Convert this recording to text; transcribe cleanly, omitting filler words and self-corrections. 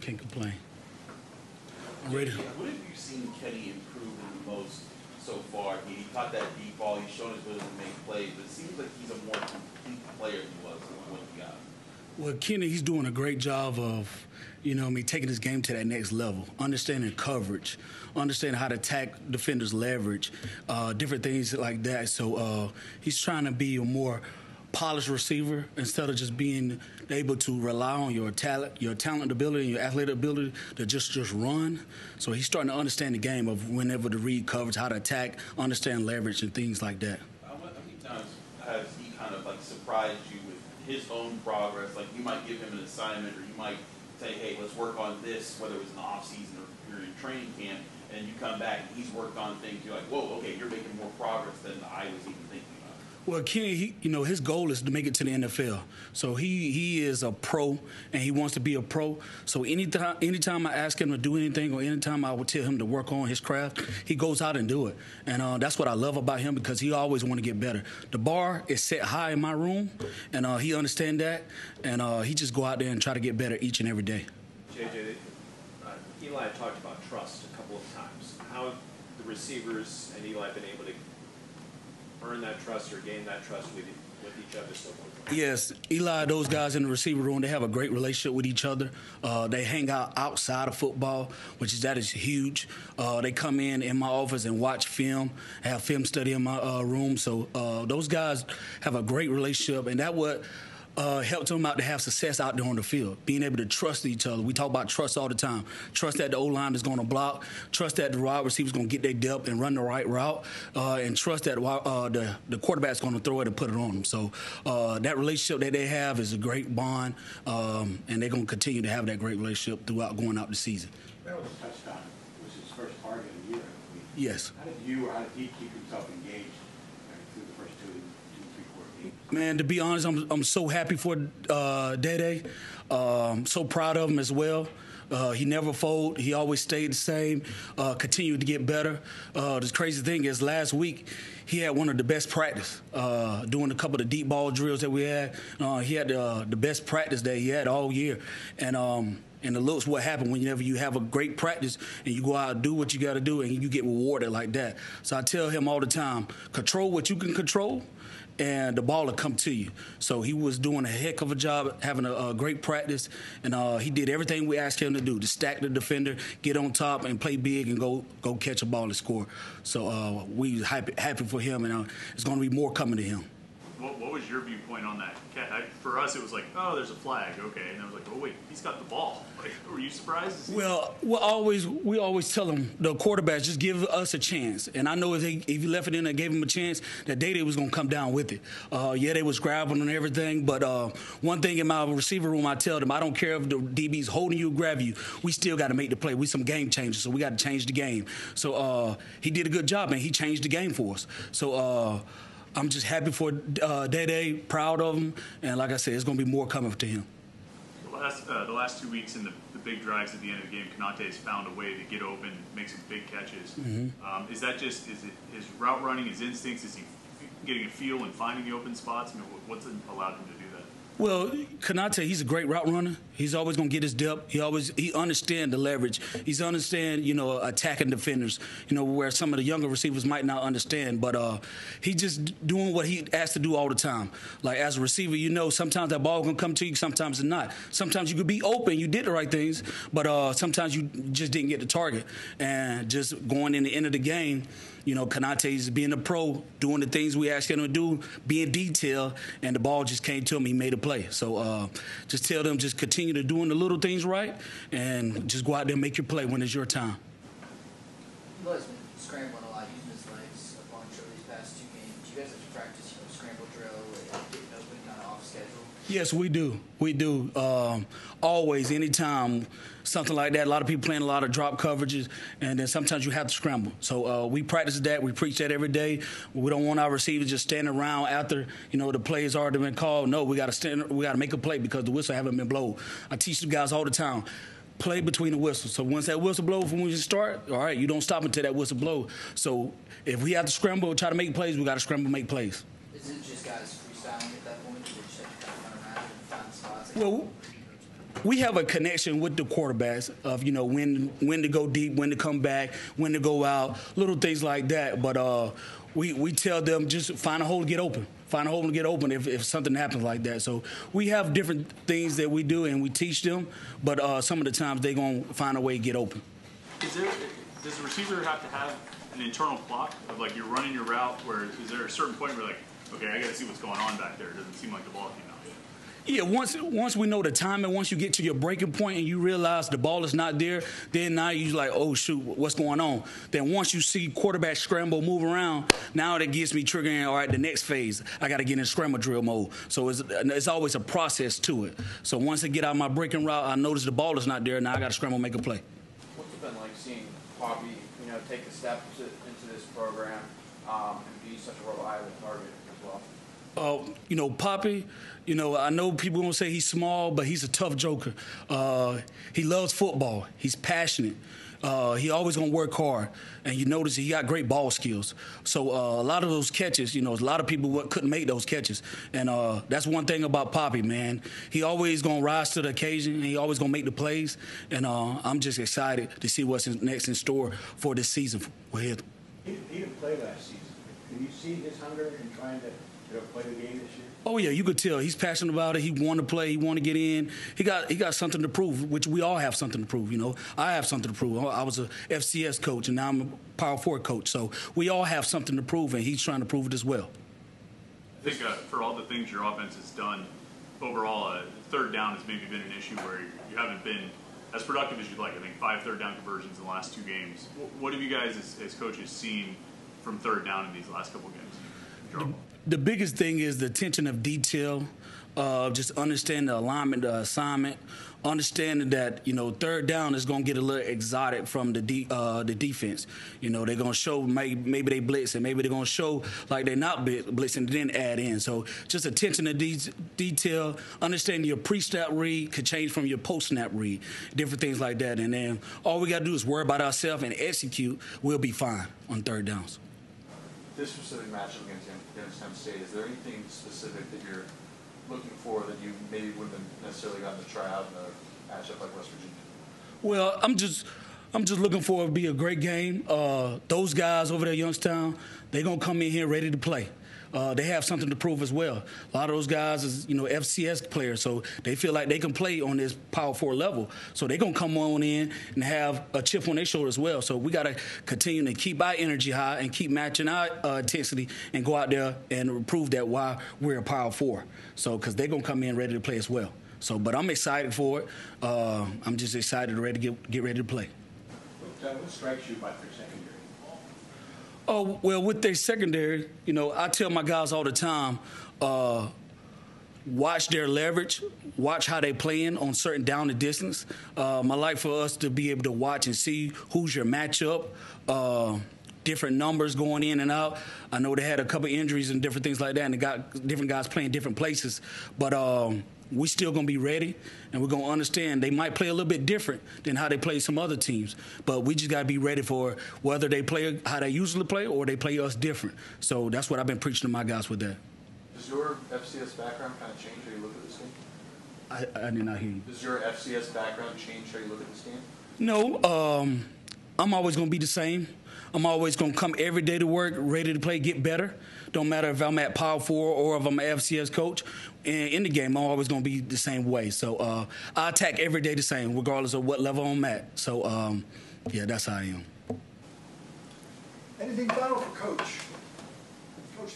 Can't complain. I'm ready. What have you seen Kenny improve the most so far? I mean, he caught that deep ball. He's shown his ability to make plays, but it seems like he's a more complete player than he was when he got. Well, Kenny, he's doing a great job of, taking his game to that next level, understanding coverage, understanding how to attack defenders' leverage, different things like that. So he's trying to be a more polished receiver instead of just being able to rely on your talent ability, and your athletic ability to just run. So he's starting to understand the game of whenever to read coverage, how to attack, understand leverage, and things like that. How many times has he kind of like surprised you with his own progress? Like you might give him an assignment, or you might say, "Hey, let's work on this," whether it was in the off season or you're in training camp, and you come back and he's worked on things. You're like, "Whoa, okay, you're making more progress than I was even thinking." Well, Kenny, his goal is to make it to the NFL. So he is a pro, and he wants to be a pro. So anytime I ask him to do anything, or anytime I would tell him to work on his craft, he goes out and do it. And that's what I love about him, because he always want to get better. The bar is set high in my room, and he understands that, and he just go out there and try to get better each and every day. JJ, Eli talked about trust a couple of times. How have the receivers and Eli been able to earn that trust or gain that trust with each other so far? Yes, Eli, those guys in the receiver room, they have a great relationship with each other. They hang out outside of football, that is huge. They come in my office and watch film, have film study in my room. So those guys have a great relationship, and that what helped them out to have success out there on the field, being able to trust each other. We talk about trust all the time. Trust that the O-line is going to block, trust that the wide receiver is going to get their depth and run the right route, and trust that the quarterback is going to throw it and put it on them. So that relationship that they have is a great bond, and they're going to continue to have that great relationship throughout going out the season. That was a touchdown. It was his first target of the year. Yes. How did he keep himself engaged through the first two, 3 quarter games? Man, to be honest, I'm so happy for Day. So proud of him as well. He never folded. He always stayed the same, continued to get better. The crazy thing is last week he had one of the best practice, doing a couple of the deep ball drills that we had. He had the best practice that he had all year. And the looks what happened whenever you have a great practice and you go out and do what you got to do and you get rewarded like that. So I tell him all the time, control what you can control, and the ball will come to you. So he was doing a heck of a job, having a great practice, and he did everything we asked him to do, to stack the defender, get on top, and play big and go catch a ball and score. So we happy for him, and it's going to be more coming to him. What was your viewpoint on that? For us, it was like, oh, there's a flag, okay, and I was like, oh wait, he's got the ball. Like, were you surprised? Well, we always tell them, the quarterbacks, just give us a chance. And I know if you left it in and gave him a chance, that Day was going to come down with it. Yeah, they was grabbing and everything, but one thing in my receiver room, I tell them, I don't care if the DB's holding you, grab you, we still got to make the play. We some game changers, so we got to change the game. So he did a good job, and he changed the game for us. So I'm just happy for Day, proud of him, and like I said, it's going to be more coming to him. The last 2 weeks in the big drives at the end of the game, Konate has found a way to get open, make some big catches. Mm-hmm. Is it his route running, his instincts? Is he getting a feel and finding the open spots? I mean, what's allowed him to do that? Well, Konate, he's a great route runner. He's always going to get his depth. He understands the leverage. He's understand, attacking defenders, where some of the younger receivers might not understand. But he's just doing what he has to do all the time. Like, as a receiver, sometimes that ball going to come to you, sometimes it's not. Sometimes you could be open, you did the right things, but sometimes you just didn't get the target. And just going in the end of the game, Konate's being a pro, doing the things we asked him to do, being detailed, and the ball just came to him. He made a play. So just tell them, just continue to doing the little things right, and just go out there and make your play when it's your time. Eli's been scrambling a lot, using his legs a bunch over these past 2 games. Do you guys have to practice, scramble drill, getting open, kind of off schedule? Yes, we do. We do. Always, anytime, something like that. A lot of people playing a lot of drop coverages, and then sometimes you have to scramble. So we practice that. We preach that every day. We don't want our receivers just standing around after the play has already been called. No, we got to stand. We got to make a play because the whistle haven't been blown. I teach the guys all the time. Play between the whistles. So once that whistle blows from when you start, all right, you don't stop until that whistle blows. So if we have to scramble, try to make plays, we got to scramble, make plays. Is it just guys freestyling at that point? Or just have to kind of run around and find spots? Well, we have a connection with the quarterbacks of, you know, when to go deep, when to come back, when to go out, little things like that. But we tell them just find a hole to get open. Find a hole to get open if something happens like that. So we have different things that we do and we teach them, but some of the times they're going to find a way to get open. Does the receiver have to have an internal clock of, like, you're running your route, where is there a certain point where, like, okay, I got to see what's going on back there? It doesn't seem like the ball came out yet. Yeah, once we know the timing, once you get to your breaking point and you realize the ball is not there, then now you're like, oh, shoot, what's going on? Then once you see quarterback scramble, move around, now that gets me triggering, all right, the next phase, I got to get in scramble drill mode. So it's always a process to it. So once I get out my breaking route, I notice the ball is not there, now I got to scramble, make a play. What's it been like seeing Poppy, you know, take a step into this program and be such a reliable target as well? You know, Poppy, you know, I know people gonna say he's small, but he's a tough joker. He loves football. He's passionate. He always gonna work hard, and you notice he got great ball skills. So a lot of those catches, you know, a lot of people couldn't make those catches, and that's one thing about Poppy, man. He always gonna rise to the occasion, and he always gonna make the plays. And I'm just excited to see what's next in store for this season with him. He didn't play last season. Can you see his hunger in trying to play the game this year? Oh yeah, you could tell he's passionate about it. He want to play. He want to get in. He got something to prove, which we all have something to prove. You know, I have something to prove. I was a FCS coach, and now I'm a Power 4 coach. So we all have something to prove, and he's trying to prove it as well. I think for all the things your offense has done, overall, third down has maybe been an issue where you haven't been as productive as you'd like. I think 5 third-down conversions in the last 2 games. What have you guys as coaches seen from third down in these last couple games? The biggest thing is the attention of detail, just understanding the alignment, the assignment, understanding that, you know, third down is going to get a little exotic from the defense. You know, they're going to show maybe they blitz, and maybe they're going to show like they're not blitzing and then add in. So just attention to detail, understanding your pre-snap read could change from your post-snap read, different things like that. And then all we got to do is worry about ourselves and execute. We'll be fine on third downs. This specific matchup against Penn State, is there anything specific that you're looking for that you maybe wouldn't have necessarily gotten to try out in a matchup like West Virginia? Well, I'm just looking for it to be a great game. Those guys over there at Youngstown, they're going to come in here ready to play. They have something to prove as well. A lot of those guys is, you know, FCS players, so they feel like they can play on this Power 4 level. So they're going to come on in and have a chip on their shoulder as well. So we got to continue to keep our energy high and keep matching our intensity and go out there and prove that why we're a Power 4. So because they're going to come in ready to play as well. So, but I'm excited for it. I'm just excited, ready to get ready to play. What strikes you about their secondary? Oh, well, with their secondary, you know, I tell my guys all the time, watch their leverage, watch how they playing on certain down and distance. I like for us to be able to watch and see who's your matchup, different numbers going in and out. I know they had a couple injuries and different things like that, and they got different guys playing different places. But we still going to be ready, and we're going to understand they might play a little bit different than how they play some other teams. But we just got to be ready for whether they play how they usually play or they play us different. So that's what I've been preaching to my guys with that. Does your FCS background kind of change how you look at this game? I did not hear you. Does your FCS background change how you look at this game? No, I'm always going to be the same. I'm always going to come every day to work, ready to play, get better. Don't matter if I'm at Power 4 or if I'm an FCS coach. And in the game, I'm always going to be the same way. So I attack every day the same, regardless of what level I'm at. So, yeah, that's how I am. Anything final for Coach? Coach,